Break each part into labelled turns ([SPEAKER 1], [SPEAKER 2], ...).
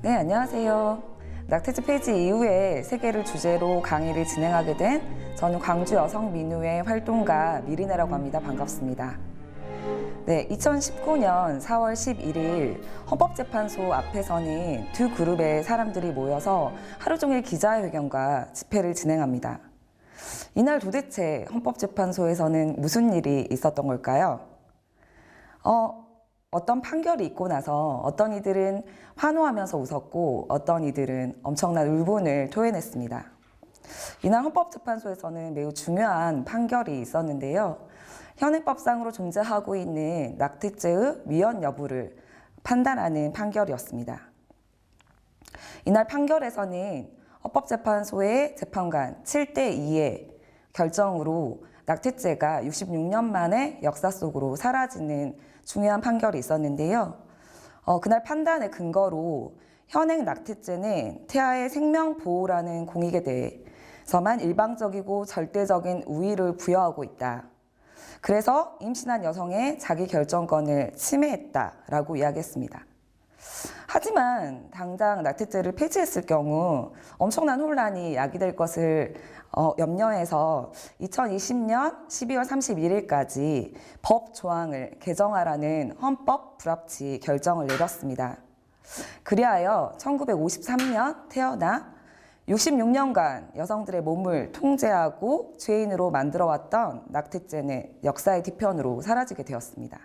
[SPEAKER 1] 네, 안녕하세요. 낙태죄 폐지 이후에 세계를 주제로 강의를 진행하게 된 저는 광주 여성민우회 활동가 미리네라고 합니다. 반갑습니다. 네, 2019년 4월 11일 헌법재판소 앞에서는 두 그룹의 사람들이 모여서 하루 종일 기자회견과 집회를 진행합니다. 이날 도대체 헌법재판소에서는 무슨 일이 있었던 걸까요? 어떤 판결이 있고 나서 어떤 이들은 환호하면서 웃었고 어떤 이들은 엄청난 울분을 토해냈습니다. 이날 헌법재판소에서는 매우 중요한 판결이 있었는데요. 현행법상으로 존재하고 있는 낙태죄의 위헌 여부를 판단하는 판결이었습니다. 이날 판결에서는 헌법재판소의 재판관 7대2의 결정으로 낙태죄가 66년 만에 역사 속으로 사라지는 중요한 판결이 있었는데요. 그날 판단의 근거로 현행 낙태죄는 태아의 생명 보호라는 공익에 대해서만 일방적이고 절대적인 우위를 부여하고 있다. 그래서 임신한 여성의 자기 결정권을 침해했다라고 이야기했습니다. 하지만 당장 낙태죄를 폐지했을 경우 엄청난 혼란이 야기될 것을 염려해서 2020년 12월 31일까지 법 조항을 개정하라는 헌법 불합치 결정을 내렸습니다. 그리하여 1953년 태어나 66년간 여성들의 몸을 통제하고 죄인으로 만들어왔던 낙태죄는 역사의 뒤편으로 사라지게 되었습니다.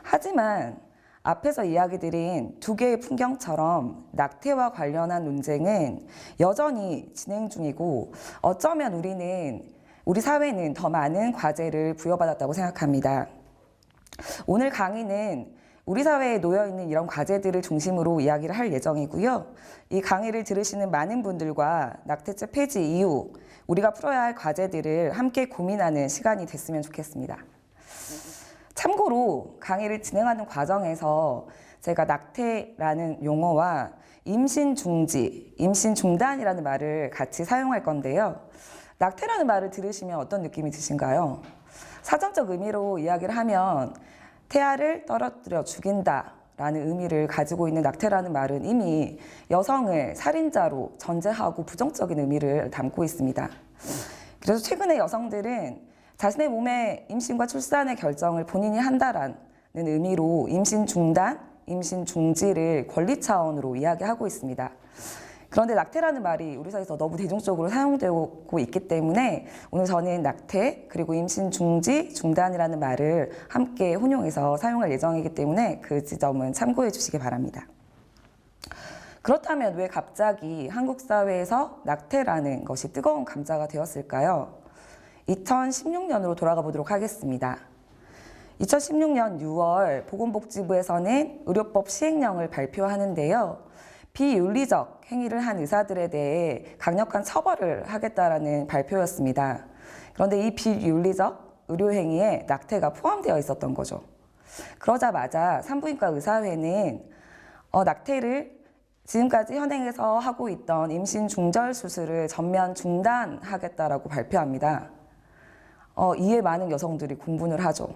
[SPEAKER 1] 하지만 앞에서 이야기드린 두 개의 풍경처럼 낙태와 관련한 논쟁은 여전히 진행 중이고 어쩌면 우리 사회는 더 많은 과제를 부여받았다고 생각합니다. 오늘 강의는 우리 사회에 놓여있는 이런 과제들을 중심으로 이야기를 할 예정이고요. 이 강의를 들으시는 많은 분들과 낙태죄 폐지 이후 우리가 풀어야 할 과제들을 함께 고민하는 시간이 됐으면 좋겠습니다. 참고로 강의를 진행하는 과정에서 제가 낙태라는 용어와 임신 중지, 임신 중단이라는 말을 같이 사용할 건데요. 낙태라는 말을 들으시면 어떤 느낌이 드신가요? 사전적 의미로 이야기를 하면 태아를 떨어뜨려 죽인다라는 의미를 가지고 있는 낙태라는 말은 이미 여성을 살인자로 전제하고 부정적인 의미를 담고 있습니다. 그래서 최근에 여성들은 자신의 몸의 임신과 출산의 결정을 본인이 한다라는 의미로 임신 중단, 임신 중지를 권리 차원으로 이야기하고 있습니다. 그런데 낙태라는 말이 우리 사회에서 너무 대중적으로 사용되고 있기 때문에 오늘 저는 낙태 그리고 임신 중지, 중단이라는 말을 함께 혼용해서 사용할 예정이기 때문에 그 지점은 참고해 주시기 바랍니다. 그렇다면 왜 갑자기 한국 사회에서 낙태라는 것이 뜨거운 감자가 되었을까요? 2016년으로 돌아가 보도록 하겠습니다. 2016년 6월 보건복지부에서는 의료법 시행령을 발표하는데요. 비윤리적 행위를 한 의사들에 대해 강력한 처벌을 하겠다라는 발표였습니다. 그런데 이 비윤리적 의료행위에 낙태가 포함되어 있었던 거죠. 그러자마자 산부인과 의사회는 낙태를 지금까지 현행에서 하고 있던 임신 중절 수술을 전면 중단하겠다라고 발표합니다. 이에 많은 여성들이 공분을 하죠.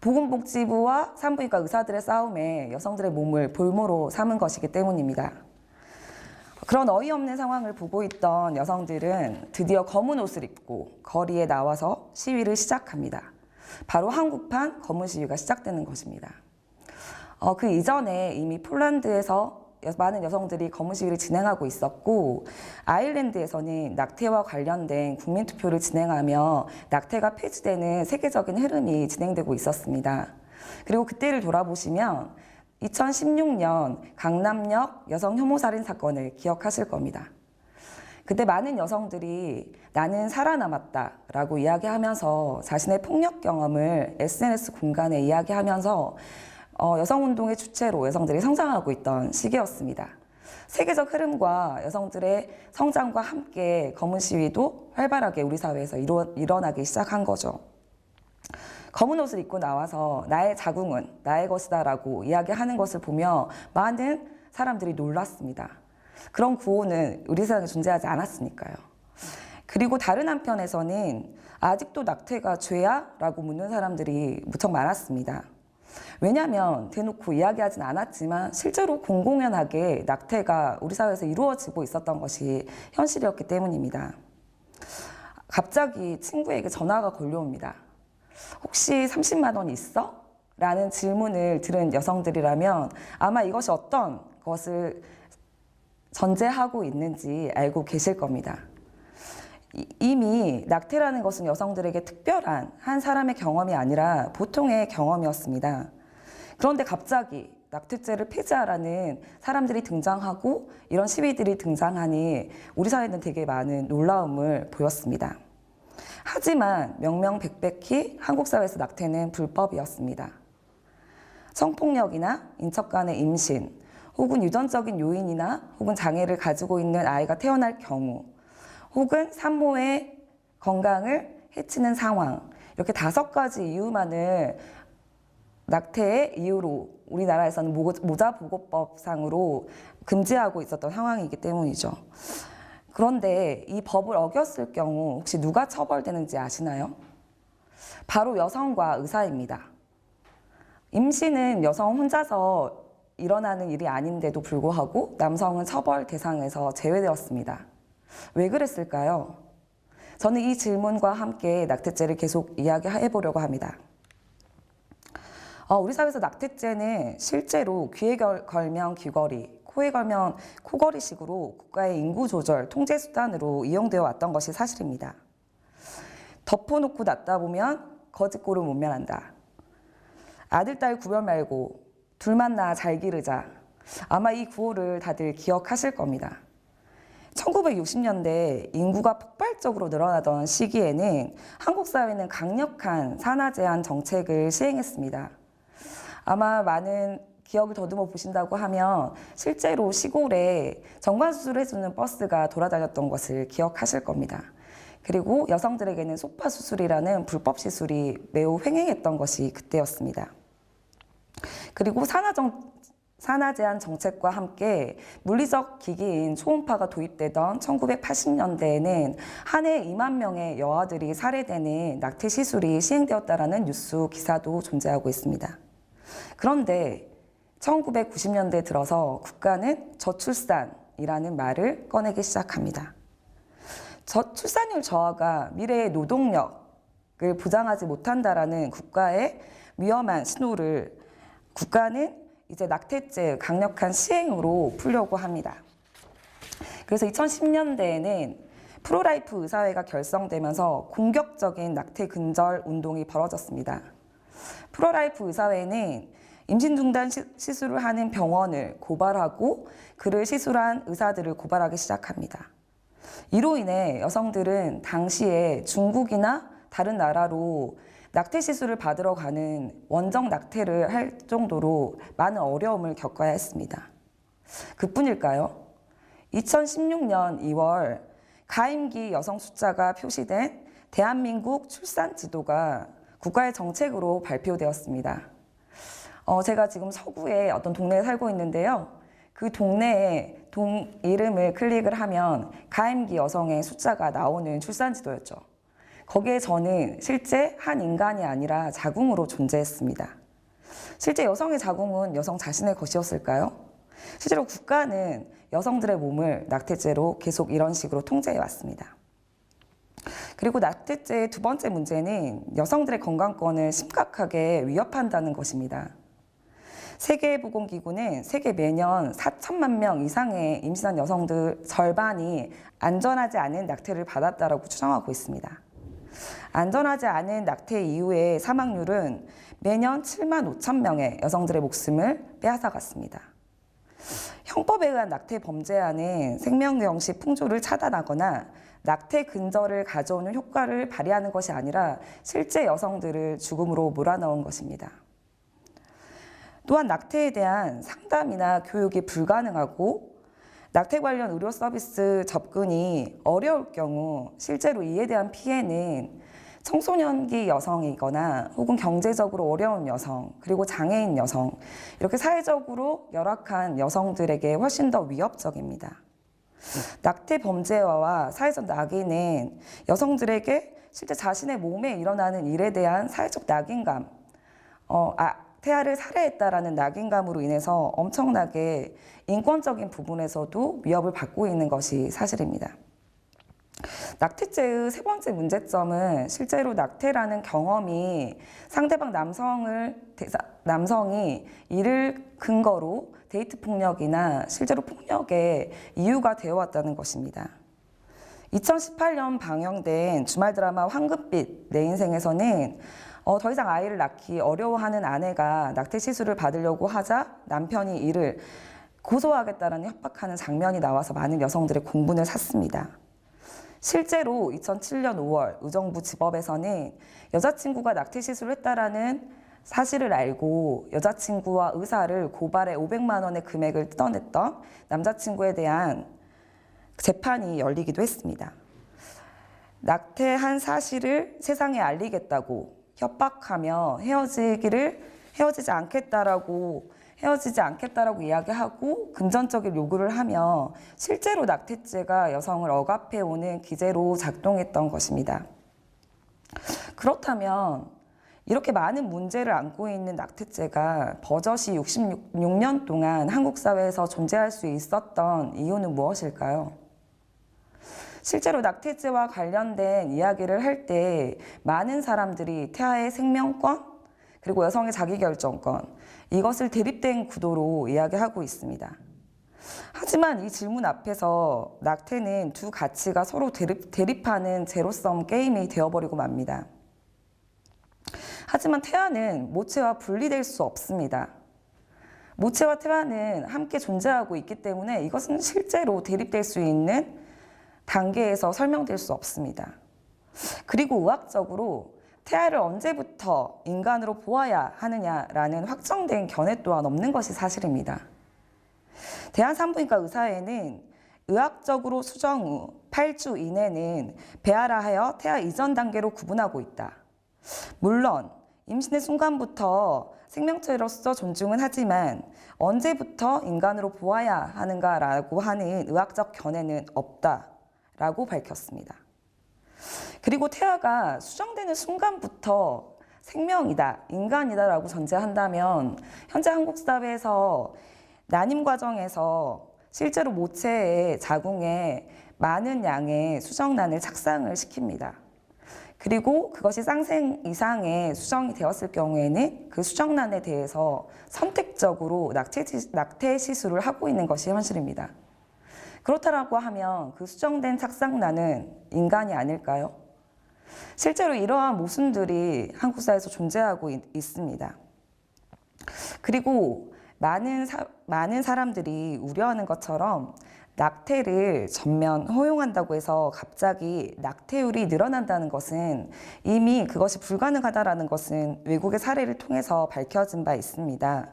[SPEAKER 1] 보건복지부와 산부인과 의사들의 싸움에 여성들의 몸을 볼모로 삼은 것이기 때문입니다. 그런 어이없는 상황을 보고 있던 여성들은 드디어 검은 옷을 입고 거리에 나와서 시위를 시작합니다. 바로 한국판 검은 시위가 시작되는 것입니다. 그 이전에 이미 폴란드에서 많은 여성들이 검은 시위를 진행하고 있었고 아일랜드에서는 낙태와 관련된 국민투표를 진행하며 낙태가 폐지되는 세계적인 흐름이 진행되고 있었습니다. 그리고 그때를 돌아보시면 2016년 강남역 여성 혐오살인 사건을 기억하실 겁니다. 그때 많은 여성들이 나는 살아남았다라고 이야기하면서 자신의 폭력 경험을 SNS 공간에 이야기하면서 여성운동의 주체로 여성들이 성장하고 있던 시기였습니다. 세계적 흐름과 여성들의 성장과 함께 검은 시위도 활발하게 우리 사회에서 일어나기 시작한 거죠. 검은 옷을 입고 나와서 나의 자궁은 나의 것이다 라고 이야기하는 것을 보며 많은 사람들이 놀랐습니다. 그런 구호는 우리 세상에 존재하지 않았으니까요. 그리고 다른 한편에서는 아직도 낙태가 죄야? 라고 묻는 사람들이 무척 많았습니다. 왜냐하면 대놓고 이야기하진 않았지만 실제로 공공연하게 낙태가 우리 사회에서 이루어지고 있었던 것이 현실이었기 때문입니다. 갑자기 친구에게 전화가 걸려옵니다. 혹시 30만 원 있어? 라는 질문을 들은 여성들이라면 아마 이것이 어떤 것을 전제하고 있는지 알고 계실 겁니다. 이미 낙태라는 것은 여성들에게 특별한 한 사람의 경험이 아니라 보통의 경험이었습니다. 그런데 갑자기 낙태죄를 폐지하라는 사람들이 등장하고 이런 시위들이 등장하니 우리 사회는 되게 많은 놀라움을 보였습니다. 하지만 명명백백히 한국 사회에서 낙태는 불법이었습니다. 성폭력이나 인척 간의 임신, 혹은 유전적인 요인이나 혹은 장애를 가지고 있는 아이가 태어날 경우, 혹은 산모의 건강을 해치는 상황, 이렇게 5가지 이유만을 낙태의 이유로 우리나라에서는 모자보고법상으로 금지하고 있었던 상황이기 때문이죠. 그런데 이 법을 어겼을 경우 혹시 누가 처벌되는지 아시나요? 바로 여성과 의사입니다. 임신은 여성 혼자서 일어나는 일이 아닌데도 불구하고 남성은 처벌 대상에서 제외되었습니다. 왜 그랬을까요? 저는 이 질문과 함께 낙태죄를 계속 이야기해 보려고 합니다. 우리 사회에서 낙태죄는 실제로 귀에 걸면 귀걸이, 코에 걸면 코걸이식으로 국가의 인구 조절, 통제 수단으로 이용되어 왔던 것이 사실입니다. 덮어놓고 낳다 보면 거짓골을 못 면한다. 아들, 딸 구별 말고 둘만 낳아 잘 기르자. 아마 이 구호를 다들 기억하실 겁니다. 1960년대 인구가 폭발적으로 늘어나던 시기에는 한국 사회는 강력한 산하 제한 정책을 시행했습니다. 아마 많은 기억을 더듬어 보신다고 하면 실제로 시골에 정관수술을 해주는 버스가 돌아다녔던 것을 기억하실 겁니다. 그리고 여성들에게는 소파 수술이라는 불법 시술이 매우 횡행했던 것이 그때였습니다. 그리고 산하 제한 정책과 함께 물리적 기기인 초음파가 도입되던 1980년대에는 한 해 2만 명의 여아들이 살해되는 낙태 시술이 시행되었다라는 뉴스 기사도 존재하고 있습니다. 그런데 1990년대 들어서 국가는 저출산이라는 말을 꺼내기 시작합니다. 저출산율 저하가 미래의 노동력을 보장하지 못한다라는 국가의 위험한 신호를 국가는 이제 낙태죄 강력한 시행으로 풀려고 합니다. 그래서 2010년대에는 프로라이프 의사회가 결성되면서 공격적인 낙태 근절 운동이 벌어졌습니다. 프로라이프 의사회는 임신 중단 시술을 하는 병원을 고발하고 그를 시술한 의사들을 고발하기 시작합니다. 이로 인해 여성들은 당시에 중국이나 다른 나라로 낙태 시술을 받으러 가는 원정 낙태를 할 정도로 많은 어려움을 겪어야 했습니다. 그뿐일까요? 2016년 2월 가임기 여성 숫자가 표시된 대한민국 출산 지도가 국가의 정책으로 발표되었습니다. 제가 지금 서구의 어떤 동네에 살고 있는데요. 그 동네에 이름을 클릭을 하면 가임기 여성의 숫자가 나오는 출산 지도였죠. 거기에 저는 실제 한 인간이 아니라 자궁으로 존재했습니다. 실제 여성의 자궁은 여성 자신의 것이었을까요? 실제로 국가는 여성들의 몸을 낙태죄로 계속 이런 식으로 통제해 왔습니다. 그리고 낙태죄의 두 번째 문제는 여성들의 건강권을 심각하게 위협한다는 것입니다. 세계보건기구는 세계 매년 4천만 명 이상의 임신한 여성들 절반이 안전하지 않은 낙태를 받았다고 추정하고 있습니다. 안전하지 않은 낙태 이후의 사망률은 매년 7만 5천 명의 여성들의 목숨을 빼앗아갔습니다. 형법에 의한 낙태 범죄와는 생명경식 풍조를 차단하거나 낙태 근절을 가져오는 효과를 발휘하는 것이 아니라 실제 여성들을 죽음으로 몰아넣은 것입니다. 또한 낙태에 대한 상담이나 교육이 불가능하고 낙태 관련 의료 서비스 접근이 어려울 경우 실제로 이에 대한 피해는 청소년기 여성이거나 혹은 경제적으로 어려운 여성, 그리고 장애인 여성, 이렇게 사회적으로 열악한 여성들에게 훨씬 더 위협적입니다. 낙태 범죄와와 사회적 낙인은 여성들에게 실제 자신의 몸에 일어나는 일에 대한 사회적 낙인감, 태아를 살해했다라는 낙인감으로 인해서 엄청나게 인권적인 부분에서도 위협을 받고 있는 것이 사실입니다. 낙태죄의 세 번째 문제점은 실제로 낙태라는 경험이 상대방 남성이 이를 근거로 데이트 폭력이나 실제로 폭력의 이유가 되어 왔다는 것입니다. 2018년 방영된 주말 드라마 황금빛 내 인생에서는 더 이상 아이를 낳기 어려워하는 아내가 낙태 시술을 받으려고 하자 남편이 이를 고소하겠다라는 협박하는 장면이 나와서 많은 여성들의 공분을 샀습니다. 실제로 2007년 5월 의정부 지법에서는 여자친구가 낙태 시술을 했다라는 사실을 알고 여자친구와 의사를 고발해 500만 원의 금액을 뜯어냈던 남자친구에 대한 재판이 열리기도 했습니다. 낙태한 사실을 세상에 알리겠다고 협박하며 헤어지지 않겠다라고 이야기하고 금전적인 요구를 하며 실제로 낙태죄가 여성을 억압해오는 기제로 작동했던 것입니다. 그렇다면 이렇게 많은 문제를 안고 있는 낙태죄가 버젓이 66년 동안 한국 사회에서 존재할 수 있었던 이유는 무엇일까요? 실제로 낙태죄와 관련된 이야기를 할 때 많은 사람들이 태아의 생명권 그리고 여성의 자기결정권 이것을 대립된 구도로 이야기하고 있습니다. 하지만 이 질문 앞에서 낙태는 두 가치가 서로 대립하는 제로섬 게임이 되어버리고 맙니다. 하지만 태아는 모체와 분리될 수 없습니다. 모체와 태아는 함께 존재하고 있기 때문에 이것은 실제로 대립될 수 있는 단계에서 설명될 수 없습니다. 그리고 의학적으로 태아를 언제부터 인간으로 보아야 하느냐라는 확정된 견해 또한 없는 것이 사실입니다. 대한산부인과 의사회는 의학적으로 수정 후 8주 이내는 배아라 하여 태아 이전 단계로 구분하고 있다. 물론 임신의 순간부터 생명체로서 존중은 하지만 언제부터 인간으로 보아야 하는가라고 하는 의학적 견해는 없다라고 밝혔습니다. 그리고 태아가 수정되는 순간부터 생명이다, 인간이다라고 전제한다면 현재 한국 사회에서 난임 과정에서 실제로 모체의 자궁에 많은 양의 수정란을 착상을 시킵니다. 그리고 그것이 쌍생 이상의 수정이 되었을 경우에는 그 수정란에 대해서 선택적으로 낙태 시술을 하고 있는 것이 현실입니다. 그렇다라고 하면 그 수정된 착상란은 인간이 아닐까요? 실제로 이러한 모순들이 한국 사회에서 존재하고 있습니다. 그리고 많은 사람들이 우려하는 것처럼 낙태를 전면 허용한다고 해서 갑자기 낙태율이 늘어난다는 것은 이미 그것이 불가능하다는 것은 외국의 사례를 통해서 밝혀진 바 있습니다.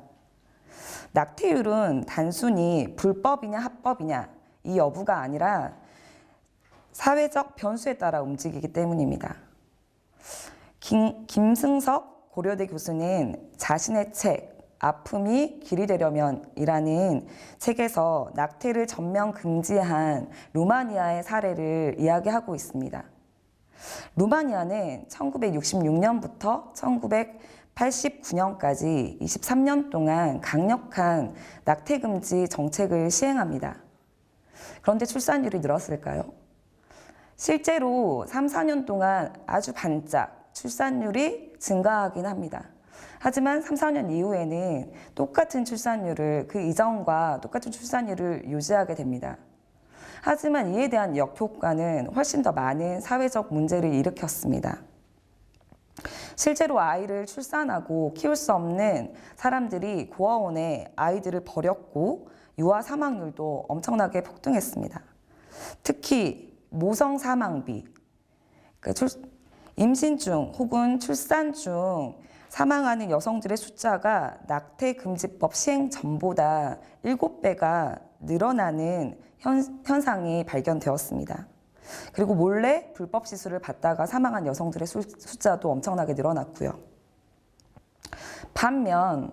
[SPEAKER 1] 낙태율은 단순히 불법이냐 합법이냐 이 여부가 아니라 사회적 변수에 따라 움직이기 때문입니다. 김승석 고려대 교수는 자신의 책 아픔이 길이 되려면 이라는 책에서 낙태를 전면 금지한 루마니아의 사례를 이야기하고 있습니다. 루마니아는 1966년부터 1989년까지 23년 동안 강력한 낙태 금지 정책을 시행합니다. 그런데 출산율이 늘었을까요? 실제로 3, 4년 동안 아주 반짝 출산율이 증가하긴 합니다. 하지만 3, 4년 이후에는 똑같은 출산율을 그 이전과 똑같은 출산율을 유지하게 됩니다. 하지만 이에 대한 역효과는 훨씬 더 많은 사회적 문제를 일으켰습니다. 실제로 아이를 출산하고 키울 수 없는 사람들이 고아원에 아이들을 버렸고 유아 사망률도 엄청나게 폭등했습니다. 특히 모성 사망비, 임신 중 혹은 출산 중 사망하는 여성들의 숫자가 낙태금지법 시행 전보다 7배가 늘어나는 현상이 발견되었습니다. 그리고 몰래 불법 시술을 받다가 사망한 여성들의 숫자도 엄청나게 늘어났고요. 반면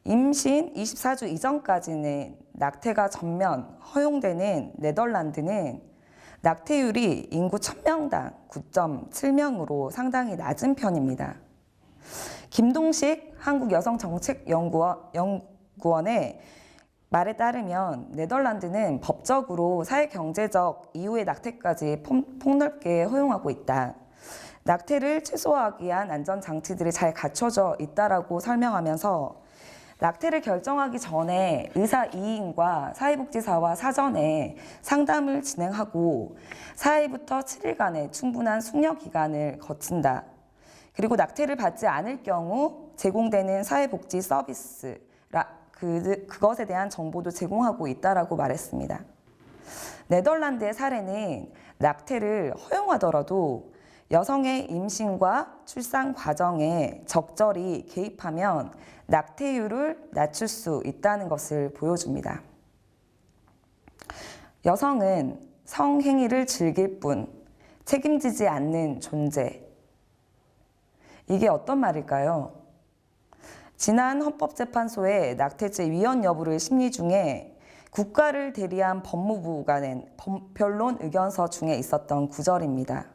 [SPEAKER 1] 임신 24주 이전까지는 낙태가 전면 허용되는 네덜란드는 낙태율이 인구 1000명당 9.7명으로 상당히 낮은 편입니다. 김동식 한국여성정책연구원의 말에 따르면 네덜란드는 법적으로 사회경제적 이유의 낙태까지 폭넓게 허용하고 있다. 낙태를 최소화하기 위한 안전장치들이 잘 갖춰져 있다라고 설명하면서 낙태를 결정하기 전에 의사 2인과 사회복지사와 사전에 상담을 진행하고 4일부터 7일간의 충분한 숙려 기간을 거친다. 그리고 낙태를 받지 않을 경우 제공되는 사회복지 서비스, 그것에 대한 정보도 제공하고 있다라고 말했습니다. 네덜란드의 사례는 낙태를 허용하더라도 여성의 임신과 출산 과정에 적절히 개입하면 낙태율을 낮출 수 있다는 것을 보여줍니다. 여성은 성행위를 즐길 뿐 책임지지 않는 존재. 이게 어떤 말일까요? 지난 헌법재판소의 낙태죄 위헌 여부를 심리 중에 국가를 대리한 법무부가 낸 변론 의견서 중에 있었던 구절입니다.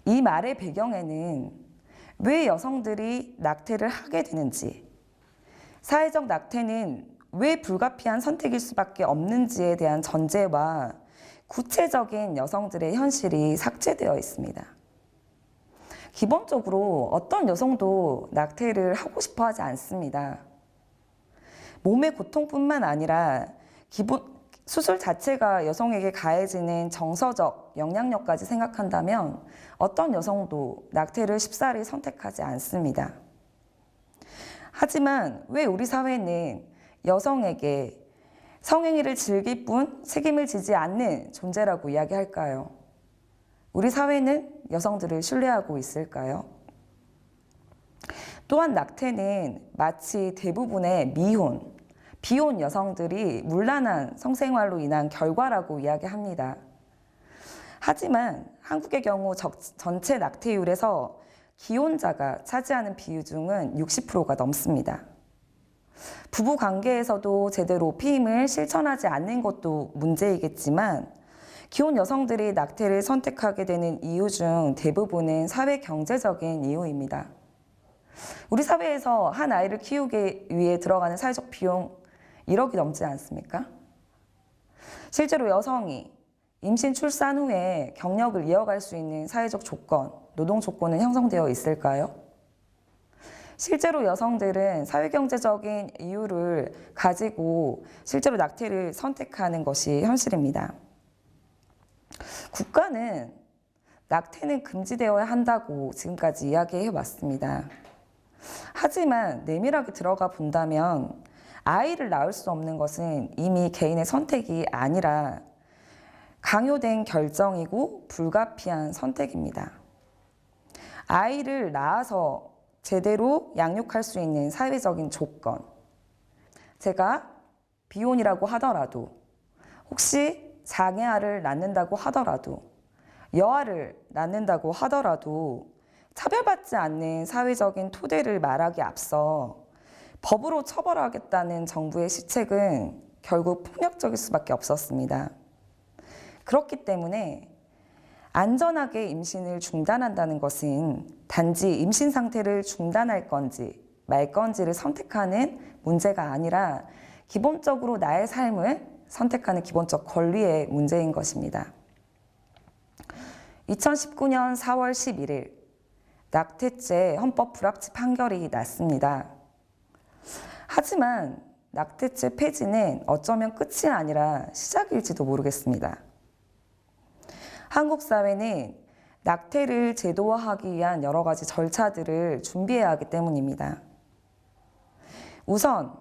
[SPEAKER 1] 이 말의 배경에는 왜 여성들이 낙태를 하게 되는지, 사회적 낙태는 왜 불가피한 선택일 수밖에 없는지에 대한 전제와 구체적인 여성들의 현실이 삭제되어 있습니다. 기본적으로 어떤 여성도 낙태를 하고 싶어 하지 않습니다. 몸의 고통뿐만 아니라 수술 자체가 여성에게 가해지는 정서적 영향력까지 생각한다면 어떤 여성도 낙태를 쉽사리 선택하지 않습니다. 하지만 왜 우리 사회는 여성에게 성행위를 즐길 뿐 책임을 지지 않는 존재라고 이야기할까요? 우리 사회는 여성들을 신뢰하고 있을까요? 또한 낙태는 마치 대부분의 비혼 여성들이 문란한 성생활로 인한 결과라고 이야기합니다. 하지만 한국의 경우 전체 낙태율에서 기혼자가 차지하는 비중은 60%가 넘습니다. 부부 관계에서도 제대로 피임을 실천하지 않는 것도 문제이겠지만 기혼 여성들이 낙태를 선택하게 되는 이유 중 대부분은 사회 경제적인 이유입니다. 우리 사회에서 한 아이를 키우기 위해 들어가는 사회적 비용 1억이 넘지 않습니까? 실제로 여성이 임신 출산 후에 경력을 이어갈 수 있는 사회적 조건, 노동 조건은 형성되어 있을까요? 실제로 여성들은 사회경제적인 이유를 가지고 실제로 낙태를 선택하는 것이 현실입니다. 국가는 낙태는 금지되어야 한다고 지금까지 이야기해 왔습니다. 하지만 내밀하게 들어가 본다면 아이를 낳을 수 없는 것은 이미 개인의 선택이 아니라 강요된 결정이고 불가피한 선택입니다. 아이를 낳아서 제대로 양육할 수 있는 사회적인 조건. 제가 비혼이라고 하더라도, 혹시 장애아를 낳는다고 하더라도, 여아를 낳는다고 하더라도 차별받지 않는 사회적인 토대를 말하기 앞서 법으로 처벌하겠다는 정부의 시책은 결국 폭력적일 수밖에 없었습니다. 그렇기 때문에 안전하게 임신을 중단한다는 것은 단지 임신 상태를 중단할 건지 말 건지를 선택하는 문제가 아니라 기본적으로 나의 삶을 선택하는 기본적 권리의 문제인 것입니다. 2019년 4월 11일 낙태죄 헌법 불합치 판결이 났습니다. 하지만 낙태죄 폐지는 어쩌면 끝이 아니라 시작일지도 모르겠습니다. 한국 사회는 낙태를 제도화하기 위한 여러 가지 절차들을 준비해야 하기 때문입니다. 우선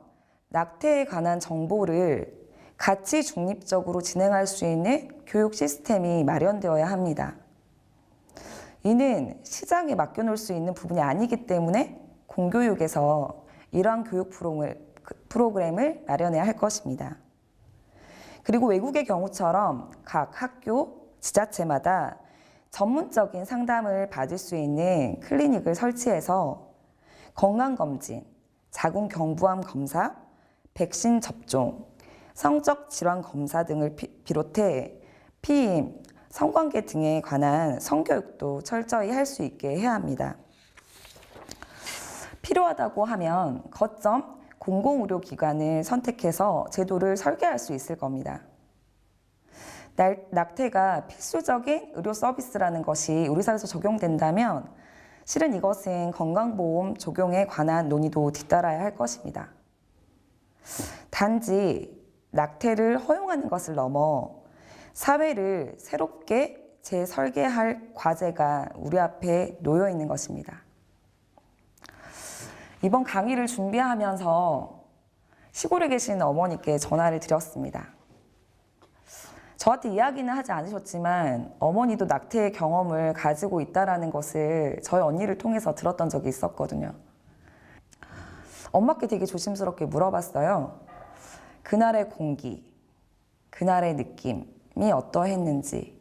[SPEAKER 1] 낙태에 관한 정보를 가치 중립적으로 진행할 수 있는 교육 시스템이 마련되어야 합니다. 이는 시장에 맡겨놓을 수 있는 부분이 아니기 때문에 공교육에서 이러한 교육 프로그램을 마련해야 할 것입니다. 그리고 외국의 경우처럼 각 학교, 지자체마다 전문적인 상담을 받을 수 있는 클리닉을 설치해서 건강검진, 자궁경부암 검사, 백신 접종, 성적 질환 검사 등을 비롯해 피임, 성관계 등에 관한 성교육도 철저히 할 수 있게 해야 합니다. 필요하다고 하면 거점 공공의료기관을 선택해서 제도를 설계할 수 있을 겁니다. 낙태가 필수적인 의료 서비스라는 것이 우리 사회에서 적용된다면 실은 이것은 건강보험 적용에 관한 논의도 뒤따라야 할 것입니다. 단지 낙태를 허용하는 것을 넘어 사회를 새롭게 재설계할 과제가 우리 앞에 놓여 있는 것입니다. 이번 강의를 준비하면서 시골에 계신 어머니께 전화를 드렸습니다. 저한테 이야기는 하지 않으셨지만 어머니도 낙태의 경험을 가지고 있다는 것을 저희 언니를 통해서 들었던 적이 있었거든요. 엄마께 되게 조심스럽게 물어봤어요. 그날의 공기, 그날의 느낌이 어떠했는지.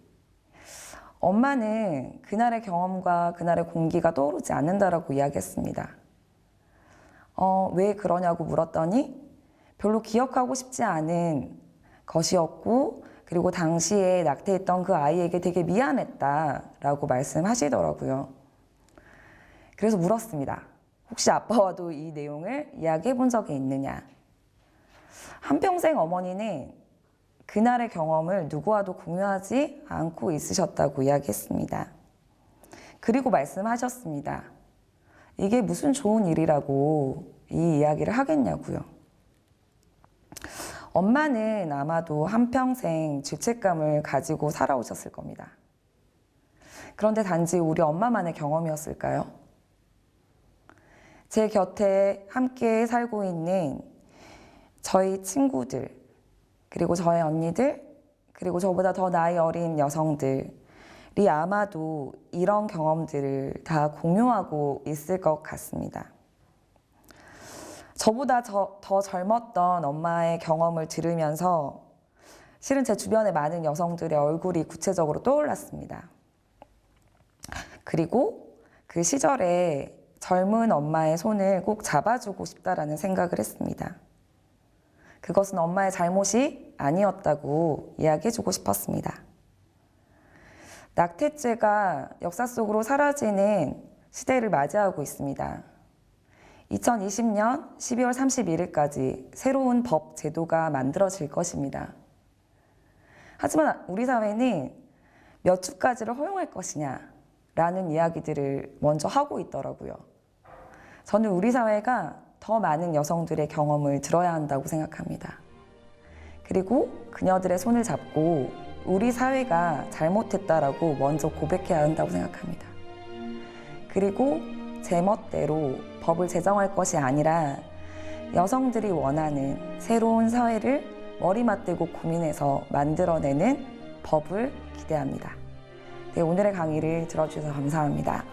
[SPEAKER 1] 엄마는 그날의 경험과 그날의 공기가 떠오르지 않는다라고 이야기했습니다. 왜 그러냐고 물었더니 별로 기억하고 싶지 않은 것이었고, 그리고 당시에 낙태했던 그 아이에게 되게 미안했다라고 말씀하시더라고요. 그래서 물었습니다. 혹시 아빠와도 이 내용을 이야기해 본 적이 있느냐? 한평생 어머니는 그날의 경험을 누구와도 공유하지 않고 있으셨다고 이야기했습니다. 그리고 말씀하셨습니다. 이게 무슨 좋은 일이라고 이 이야기를 하겠냐고요. 엄마는 아마도 한평생 죄책감을 가지고 살아오셨을 겁니다. 그런데 단지 우리 엄마만의 경험이었을까요? 제 곁에 함께 살고 있는 저희 친구들, 그리고 저의 언니들, 그리고 저보다 더 나이 어린 여성들이 아마도 이런 경험들을 다 공유하고 있을 것 같습니다. 저보다 더 젊었던 엄마의 경험을 들으면서 실은 제 주변의 많은 여성들의 얼굴이 구체적으로 떠올랐습니다. 그리고 그 시절에 젊은 엄마의 손을 꼭 잡아주고 싶다라는 생각을 했습니다. 그것은 엄마의 잘못이 아니었다고 이야기해주고 싶었습니다. 낙태죄가 역사 속으로 사라지는 시대를 맞이하고 있습니다. 2020년 12월 31일까지 새로운 법 제도가 만들어질 것입니다. 하지만 우리 사회는 몇 주까지를 허용할 것이냐라는 이야기들을 먼저 하고 있더라고요. 저는 우리 사회가 더 많은 여성들의 경험을 들어야 한다고 생각합니다. 그리고 그녀들의 손을 잡고 우리 사회가 잘못했다라고 먼저 고백해야 한다고 생각합니다. 그리고 제멋대로 법을 제정할 것이 아니라 여성들이 원하는 새로운 사회를 머리 맞대고 고민해서 만들어내는 법을 기대합니다. 네, 오늘의 강의를 들어주셔서 감사합니다.